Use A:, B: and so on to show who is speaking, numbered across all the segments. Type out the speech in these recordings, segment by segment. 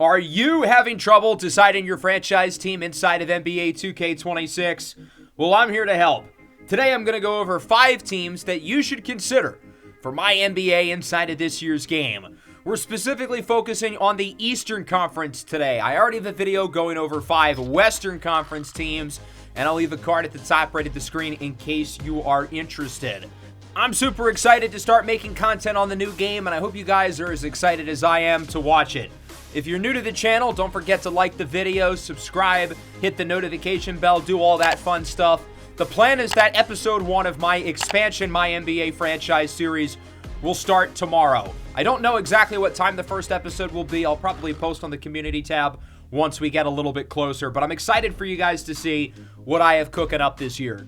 A: Are you having trouble deciding your franchise team inside of NBA 2K26? Well, I'm here to help. Today I'm going to go over 5 teams that you should consider for MyNBA inside of this year's game. We're specifically focusing on the Eastern Conference today. I already have a video going over 5 Western Conference teams, and I'll leave a card at the top right of the screen in case you are interested. I'm super excited to start making content on the new game, and I hope you guys are as excited as I am to watch it. If you're new to the channel, don't forget to like the video, subscribe, hit the notification bell, do all that fun stuff. The plan is that episode 1 of my expansion MyNBA franchise series will start tomorrow. I don't know exactly what time the first episode will be. I'll probably post on the community tab once we get a little bit closer, but I'm excited for you guys to see what I have cooking up this year.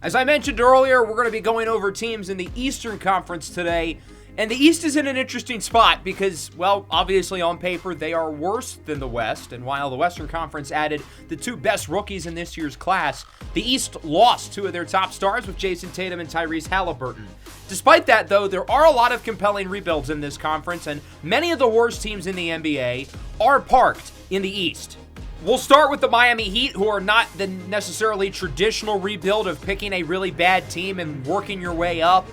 A: As I mentioned earlier, we're going to be going over teams in the Eastern Conference today, and the East is in an interesting spot because, well, obviously on paper they are worse than the West, and while the Western Conference added the 2 best rookies in this year's class, the East lost 2 of their top stars with Jason Tatum and Tyrese Halliburton. Despite that, though, there are a lot of compelling rebuilds in this conference, and many of the worst teams in the NBA are parked in the East. We'll start with the Miami Heat, who are not the necessarily traditional rebuild of picking a really bad team and working your way up.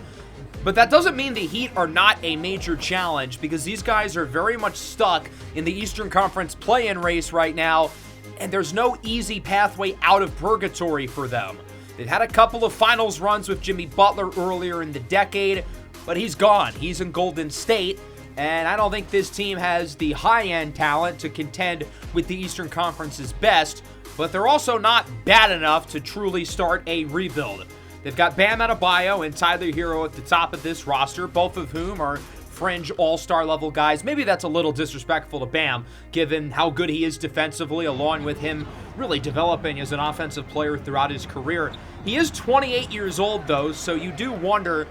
A: But that doesn't mean the Heat are not a major challenge, because these guys are very much stuck in the Eastern Conference play-in race right now, and there's no easy pathway out of purgatory for them. They've had a couple of finals runs with Jimmy Butler earlier in the decade, but he's gone. He's in Golden State. And I don't think this team has the high-end talent to contend with the Eastern Conference's best, but they're also not bad enough to truly start a rebuild. They've got Bam Adebayo and Tyler Hero at the top of this roster, both of whom are fringe all-star level guys. Maybe that's a little disrespectful to Bam, given how good he is defensively, along with him really developing as an offensive player throughout his career. He is 28 years old, though, so you do wonder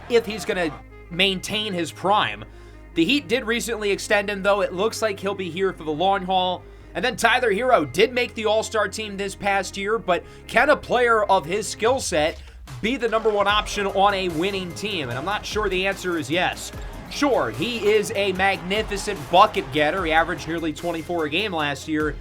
A: if he's going to maintain his prime. The Heat did recently extend him, though. It looks like he'll be here for the long haul. And then Tyler Hero did make the All-Star team this past year, but can a player of his skill set be the number 1 option on a winning team? And I'm not sure the answer is yes. Sure, he is a magnificent bucket getter. He averaged nearly 24 a game last year.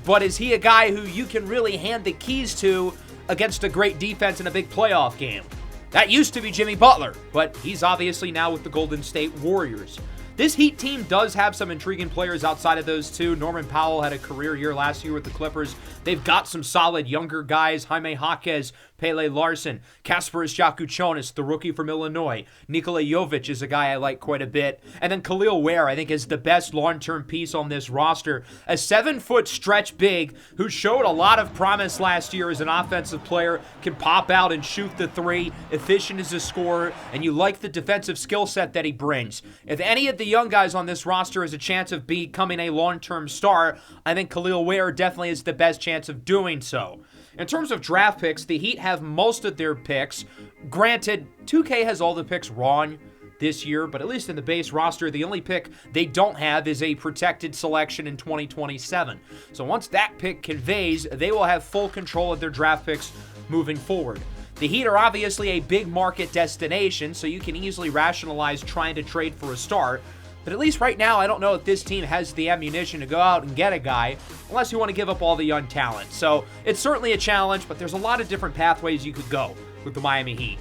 A: But is he a guy who you can really hand the keys to against a great defense in a big playoff game? That used to be Jimmy Butler, but he's obviously now with the Golden State Warriors. This Heat team does have some intriguing players outside of those 2. Norman Powell had a career year last year with the Clippers. They've got some solid younger guys. Jaime Jaquez, Pele Larson, Kasparis Jakučionis, the rookie from Illinois. Nikola Jovic is a guy I like quite a bit. And then Khalil Ware, I think, is the best long-term piece on this roster. A 7-foot stretch big who showed a lot of promise last year as an offensive player, can pop out and shoot the 3, efficient as a scorer, and you like the defensive skill set that he brings. If any of the young guys on this roster has a chance of becoming a long-term star, I think Khalil Ware definitely is the best chance of doing so. In terms of draft picks, the Heat have most of their picks. Granted, 2K has all the picks wrong this year, but at least in the base roster, the only pick they don't have is a protected selection in 2027. So once that pick conveys, they will have full control of their draft picks moving forward. The Heat are obviously a big market destination, so you can easily rationalize trying to trade for a star. But at least right now, I don't know if this team has the ammunition to go out and get a guy, unless you want to give up all the young talent. So it's certainly a challenge, but there's a lot of different pathways you could go with the Miami Heat.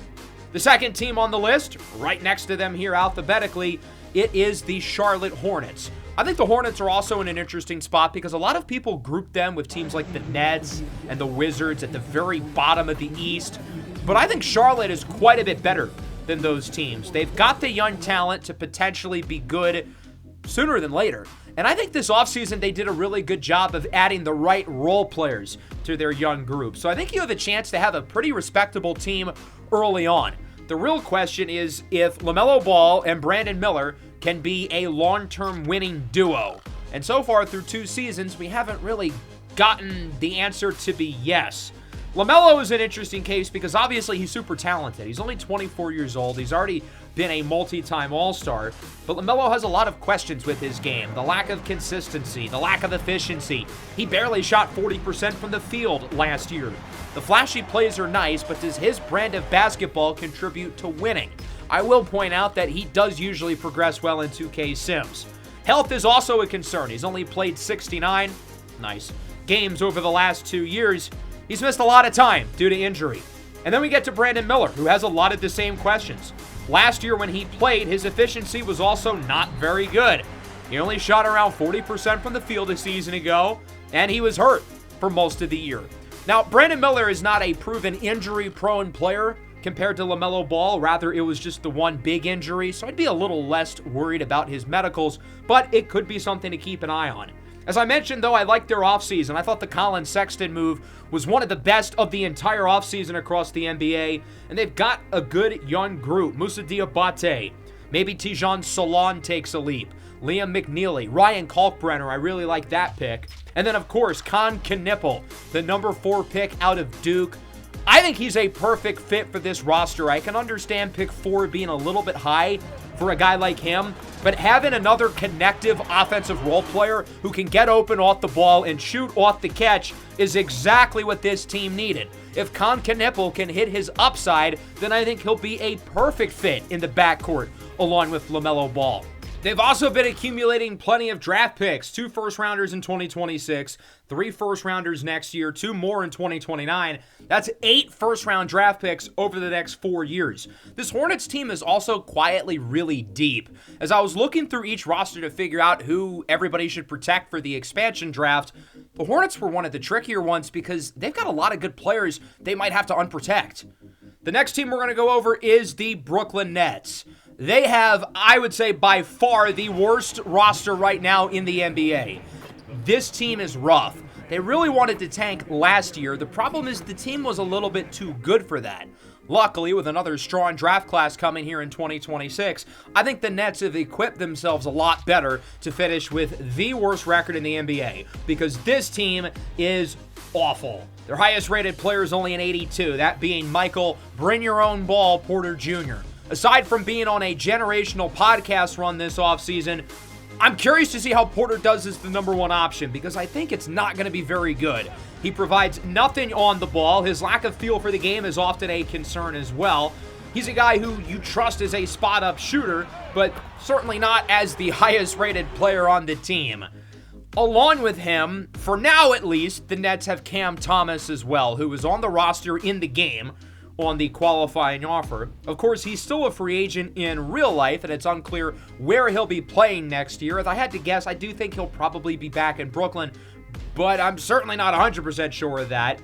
A: The second team on the list, right next to them here alphabetically, it is the Charlotte Hornets. I think the Hornets are also in an interesting spot because a lot of people group them with teams like the Nets and the Wizards at the very bottom of the East. But I think Charlotte is quite a bit better than those teams. They've got the young talent to potentially be good sooner than later. And I think this offseason they did a really good job of adding the right role players to their young group. So I think you have a chance to have a pretty respectable team early on. The real question is if LaMelo Ball and Brandon Miller can be a long-term winning duo. And so far through 2 seasons, we haven't really gotten the answer to be yes. LaMelo is an interesting case because obviously he's super talented. He's only 24 years old. He's already been a multi-time All-Star. But LaMelo has a lot of questions with his game. The lack of consistency, the lack of efficiency. He barely shot 40% from the field last year. The flashy plays are nice, but does his brand of basketball contribute to winning? I will point out that he does usually progress well in 2K Sims. Health is also a concern. He's only played 69 games over the last 2 years. He's missed a lot of time due to injury. And then we get to Brandon Miller, who has a lot of the same questions. Last year when he played, his efficiency was also not very good. He only shot around 40% from the field a season ago, and he was hurt for most of the year. Now, Brandon Miller is not a proven injury-prone player compared to LaMelo Ball. Rather, it was just the one big injury, so I'd be a little less worried about his medicals, but it could be something to keep an eye on. As I mentioned, though, I liked their offseason. I thought the Colin Sexton move was one of the best of the entire offseason across the NBA, and they've got a good young group. Moussa Diabate, maybe Tijan Solon takes a leap. Liam McNeely, Ryan Kalkbrenner, I really like that pick. And then, of course, Con Knippel, the number 4 pick out of Duke. I think he's a perfect fit for this roster. I can understand pick 4 being a little bit high for a guy like him, but having another connective offensive role player who can get open off the ball and shoot off the catch is exactly what this team needed. If Con Knippel can hit his upside, then I think he'll be a perfect fit in the backcourt along with LaMelo Ball. They've also been accumulating plenty of draft picks, 2 first-rounders in 2026, 3 first-rounders next year, 2 more in 2029. That's 8 first-round draft picks over the next 4 years. This Hornets team is also quietly really deep. As I was looking through each roster to figure out who everybody should protect for the expansion draft, the Hornets were one of the trickier ones because they've got a lot of good players they might have to unprotect. The next team we're going to go over is the Brooklyn Nets. They have, I would say, by far the worst roster right now in the NBA. This team is rough. They really wanted to tank last year. The problem is the team was a little bit too good for that. Luckily, with another strong draft class coming here in 2026, I think the Nets have equipped themselves a lot better to finish with the worst record in the NBA because this team is awful. Their highest rated player is only an 82, that being Michael Bring Your Own Ball Porter Jr. Aside from being on a generational podcast run this offseason, I'm curious to see how Porter does as the number 1 option because I think it's not going to be very good. He provides nothing on the ball. His lack of feel for the game is often a concern as well. He's a guy who you trust as a spot-up shooter, but certainly not as the highest-rated player on the team. Along with him, for now at least, the Nets have Cam Thomas as well, who was on the roster in the game on the qualifying offer. Of course, he's still a free agent in real life, and it's unclear where he'll be playing next year. If I had to guess, I do think he'll probably be back in Brooklyn, but I'm certainly not 100% sure of that.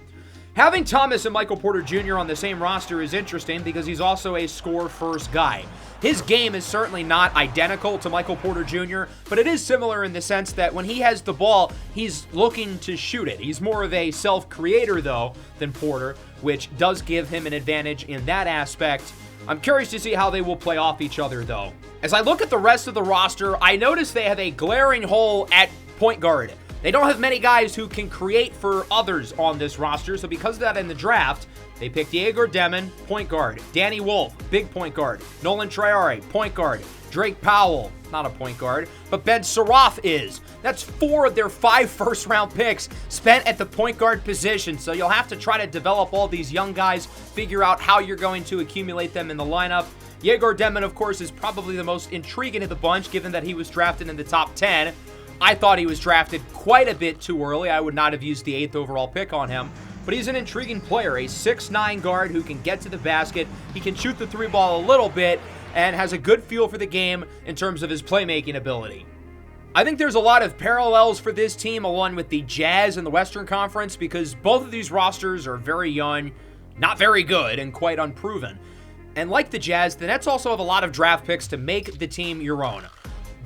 A: Having Thomas and Michael Porter Jr. on the same roster is interesting because he's also a score-first guy. His game is certainly not identical to Michael Porter Jr., but it is similar in the sense that when he has the ball, he's looking to shoot it. He's more of a self-creator, though, than Porter, which does give him an advantage in that aspect. I'm curious to see how they will play off each other, though. As I look at the rest of the roster, I notice they have a glaring hole at point guard. They don't have many guys who can create for others on this roster, so because of that in the draft, they picked Yegor Demon, point guard. Danny Wolf, big point guard. Nolan Triare, point guard. Drake Powell, not a point guard, but Ben Saroff is. That's 4 of their 5 first-round picks spent at the point guard position, so you'll have to try to develop all these young guys, figure out how you're going to accumulate them in the lineup. Yegor Demon, of course, is probably the most intriguing of the bunch, given that he was drafted in the top 10. I thought he was drafted quite a bit too early. I would not have used the 8th overall pick on him. But he's an intriguing player, a 6'9 guard who can get to the basket. He can shoot the 3 ball a little bit and has a good feel for the game in terms of his playmaking ability. I think there's a lot of parallels for this team along with the Jazz in the Western Conference because both of these rosters are very young, not very good, and quite unproven. And like the Jazz, the Nets also have a lot of draft picks to make the team your own.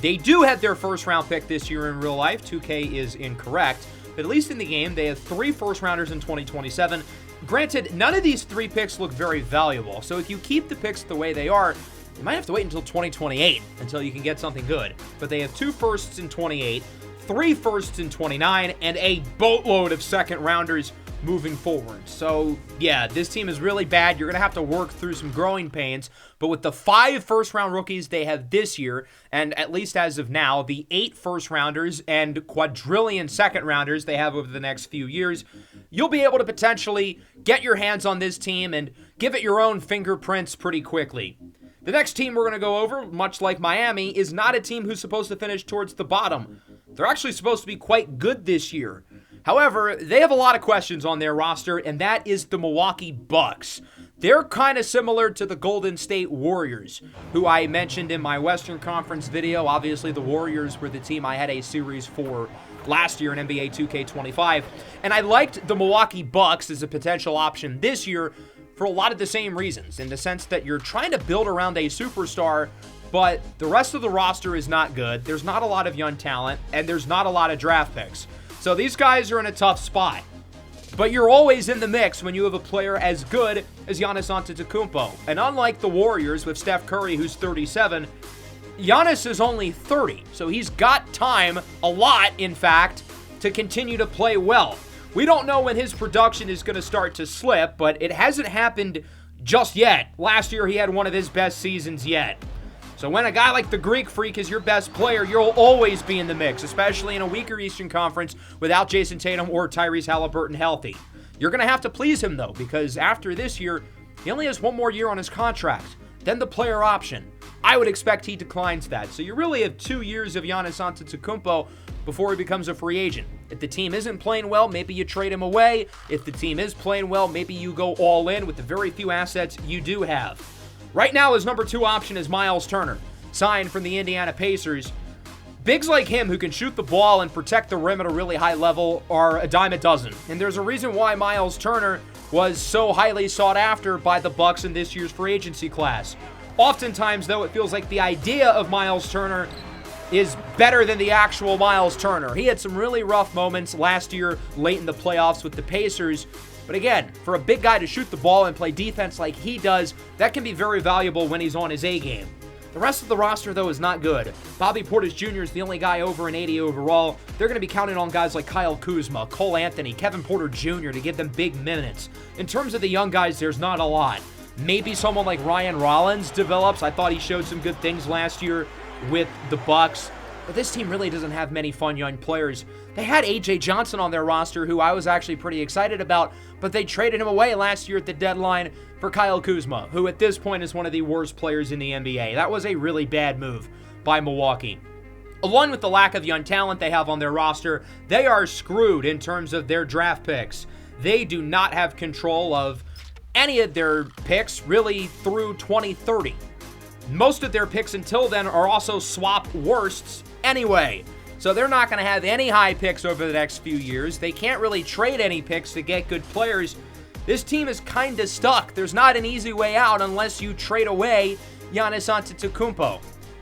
A: They do have their first-round pick this year in real life. 2K is incorrect. But at least in the game, they have 3 first-rounders in 2027. Granted, none of these 3 picks look very valuable. So if you keep the picks the way they are, you might have to wait until 2028 until you can get something good. But they have 2 firsts in 28, 3 firsts in 29, and a boatload of second-rounders moving forward. So, yeah, this team is really bad. You're going to have to work through some growing pains. But with the 5 first-round rookies they have this year, and at least as of now, the 8 first-rounders and quadrillion second-rounders they have over the next few years, you'll be able to potentially get your hands on this team and give it your own fingerprints pretty quickly. The next team we're going to go over, much like Miami, is not a team who's supposed to finish towards the bottom. They're actually supposed to be quite good this year. However, they have a lot of questions on their roster, and that is the Milwaukee Bucks. They're kind of similar to the Golden State Warriors, who I mentioned in my Western Conference video. Obviously, the Warriors were the team I had a series for last year in NBA 2K25, and I liked the Milwaukee Bucks as a potential option this year for a lot of the same reasons, in the sense that you're trying to build around a superstar, but the rest of the roster is not good. There's not a lot of young talent, and there's not a lot of draft picks. So these guys are in a tough spot. But you're always in the mix when you have a player as good as Giannis Antetokounmpo. And unlike the Warriors with Steph Curry, who's 37, Giannis is only 30. So he's got time, a lot, in fact, to continue to play well. We don't know when his production is going to start to slip, but it hasn't happened just yet. Last year, he had one of his best seasons yet. So when a guy like the Greek Freak is your best player, you'll always be in the mix, especially in a weaker Eastern Conference without Jason Tatum or Tyrese Halliburton healthy. You're going to have to please him, though, because after this year, he only has one more year on his contract. Then the player option. I would expect he declines that. So you really have 2 years of Giannis Antetokounmpo before he becomes a free agent. If the team isn't playing well, maybe you trade him away. If the team is playing well, maybe you go all in with the very few assets you do have. Right now, his number 2 option is Myles Turner, signed from the Indiana Pacers. Bigs like him who can shoot the ball and protect the rim at a really high level are a dime a dozen. And there's a reason why Myles Turner was so highly sought after by the Bucks in this year's free agency class. Oftentimes, though, it feels like the idea of Myles Turner is better than the actual Myles Turner. He had some really rough moments last year late in the playoffs with the Pacers. But again, for a big guy to shoot the ball and play defense like he does, that can be very valuable when he's on his A game. The rest of the roster, though, is not good. Bobby Portis Jr. is the only guy over an 80 overall. They're going to be counting on guys like Kyle Kuzma, Cole Anthony, Kevin Porter Jr. to give them big minutes. In terms of the young guys, there's not a lot. Maybe someone like Ryan Rollins develops. I thought he showed some good things last year with the Bucks. But this team really doesn't have many fun young players. They had A.J. Johnson on their roster, who I was actually pretty excited about, but they traded him away last year at the deadline for Kyle Kuzma, who at this point is one of the worst players in the NBA. That was a really bad move by Milwaukee. Along with the lack of young talent they have on their roster, they are screwed in terms of their draft picks. They do not have control of any of their picks really through 2030. Most of their picks until then are also swap worsts anyway. So they're not going to have any high picks over the next few years. They can't really trade any picks to get good players. This team is kind of stuck. There's not an easy way out unless you trade away Giannis Antetokounmpo.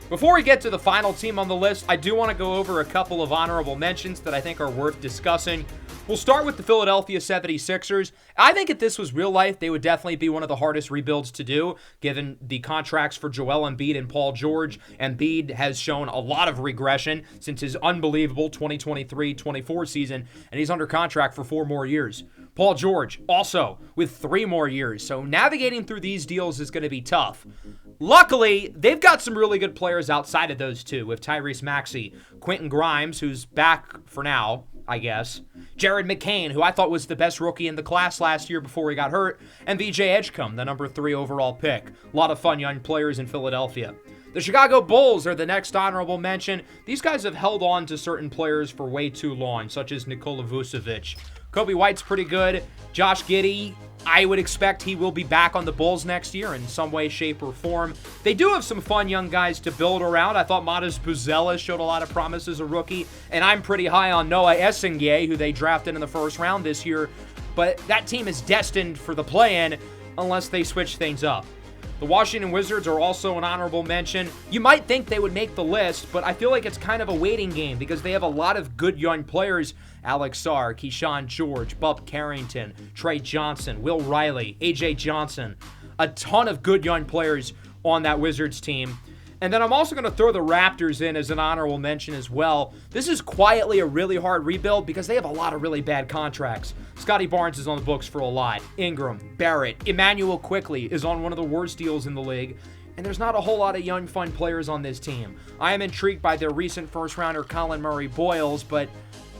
A: Before we get to the final team on the list, I do want to go over a couple of honorable mentions that I think are worth discussing. We'll start with the Philadelphia 76ers. I think if this was real life, they would definitely be one of the hardest rebuilds to do, given the contracts for Joel Embiid and Paul George. Embiid has shown a lot of regression since his unbelievable 2023-24 season, and he's under contract for 4 more years. Paul George also with 3 more years, so navigating through these deals is going to be tough. Luckily, they've got some really good players outside of those two, with Tyrese Maxey, Quentin Grimes, who's back for now, I guess, Jared McCain, who I thought was the best rookie in the class last year before he got hurt, and VJ Edgecombe, the number 3 overall pick. A lot of fun young players in Philadelphia. The Chicago Bulls are the next honorable mention. These guys have held on to certain players for way too long, such as Nikola Vucevic. Kobe White's pretty good. Josh Giddey, I would expect he will be back on the Bulls next year in some way, shape, or form. They do have some fun young guys to build around. I thought Matas Buzela showed a lot of promise as a rookie, and I'm pretty high on Noah Essengier, who they drafted in the first round this year. But that team is destined for the play-in unless they switch things up. The Washington Wizards are also an honorable mention. You might think they would make the list, but I feel like it's kind of a waiting game because they have a lot of good young players. Alex Sarr, Keyshawn George, Bub Carrington, Trey Johnson, Will Riley, A.J. Johnson. A ton of good young players on that Wizards team. And then I'm also going to throw the Raptors in as an honorable mention as well. This is quietly a really hard rebuild because they have a lot of really bad contracts. Scotty Barnes is on the books for a lot. Ingram, Barrett, Emmanuel Quickley is on one of the worst deals in the league. And there's not a whole lot of young, fun players on this team. I am intrigued by their recent first-rounder Colin Murray-Boyles, but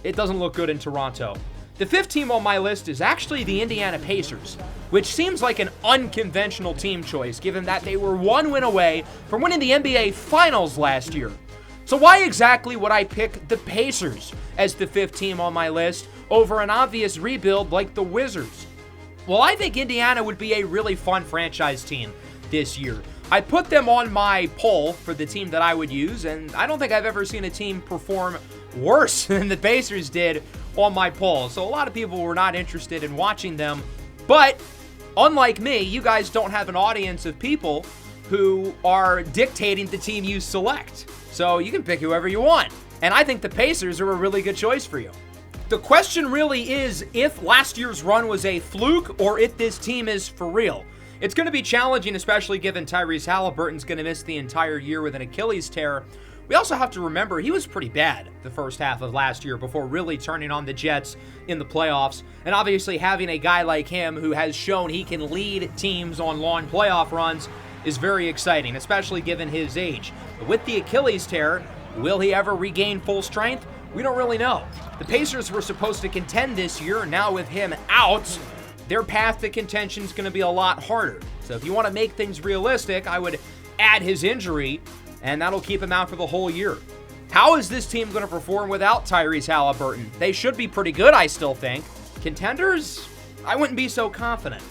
A: it doesn't look good in Toronto. The fifth team on my list is actually the Indiana Pacers, which seems like an unconventional team choice given that they were one win away from winning the NBA Finals last year. So why exactly would I pick the Pacers as the fifth team on my list over an obvious rebuild like the Wizards? Well, I think Indiana would be a really fun franchise team this year. I put them on my poll for the team that I would use, and I don't think I've ever seen a team perform worse than the Pacers did on my poll. So a lot of people were not interested in watching them. But unlike me, you guys don't have an audience of people who are dictating the team you select. So you can pick whoever you want. And I think the Pacers are a really good choice for you. The question really is if last year's run was a fluke or if this team is for real. It's going to be challenging, especially given Tyrese Halliburton's going to miss the entire year with an Achilles tear. We also have to remember he was pretty bad the first half of last year before really turning on the Jets in the playoffs. And obviously having a guy like him who has shown he can lead teams on long playoff runs is very exciting, especially given his age. But with the Achilles tear, will he ever regain full strength? We don't really know. The Pacers were supposed to contend this year, and now with him out, their path to contention is going to be a lot harder. So if you want to make things realistic, I would add his injury, and that'll keep him out for the whole year. How is this team going to perform without Tyrese Halliburton? They should be pretty good, I still think. Contenders? I wouldn't be so confident.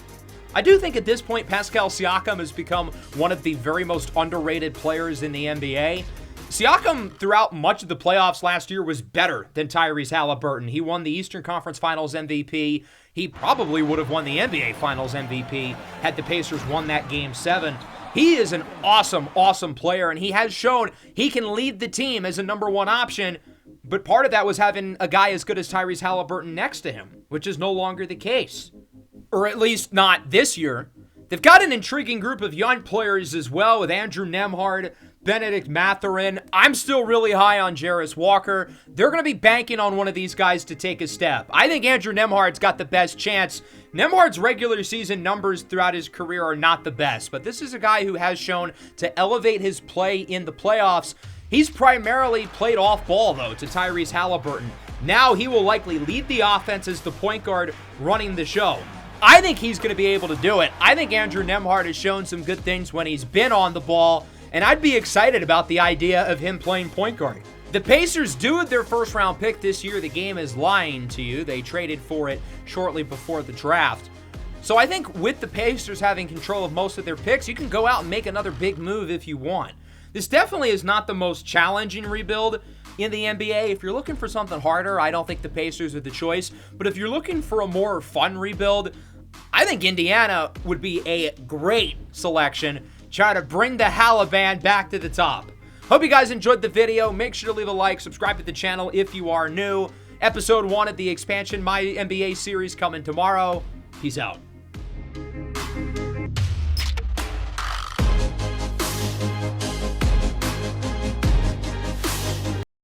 A: I do think at this point, Pascal Siakam has become one of the very most underrated players in the NBA. Siakam, throughout much of the playoffs last year, was better than Tyrese Halliburton. He won the Eastern Conference Finals MVP. He probably would have won the NBA Finals MVP had the Pacers won that Game 7. He is an awesome, awesome player, and he has shown he can lead the team as a number one option, but part of that was having a guy as good as Tyrese Halliburton next to him, which is no longer the case. Or at least not this year. They've got an intriguing group of young players as well with Andrew Nembhard, Benedict Mathurin. I'm still really high on Jarris Walker. They're going to be banking on one of these guys to take a step. I think Andrew Nembhard's got the best chance. Nembhard's regular season numbers throughout his career are not the best, but this is a guy who has shown to elevate his play in the playoffs. He's primarily played off ball, though, to Tyrese Halliburton. Now he will likely lead the offense as the point guard running the show. I think he's going to be able to do it. I think Andrew Nembhard has shown some good things when he's been on the ball, and I'd be excited about the idea of him playing point guard. The Pacers do have their first-round pick this year. The game is lying to you. They traded for it shortly before the draft. So I think with the Pacers having control of most of their picks, you can go out and make another big move if you want. This definitely is not the most challenging rebuild in the NBA. If you're looking for something harder, I don't think the Pacers are the choice. But if you're looking for a more fun rebuild, I think Indiana would be a great selection. Try to bring the Halliburton back to the top. Hope you guys enjoyed the video. Make sure to leave a like, subscribe to the channel if you are new. Episode 1 of the expansion My NBA series coming tomorrow. Peace out.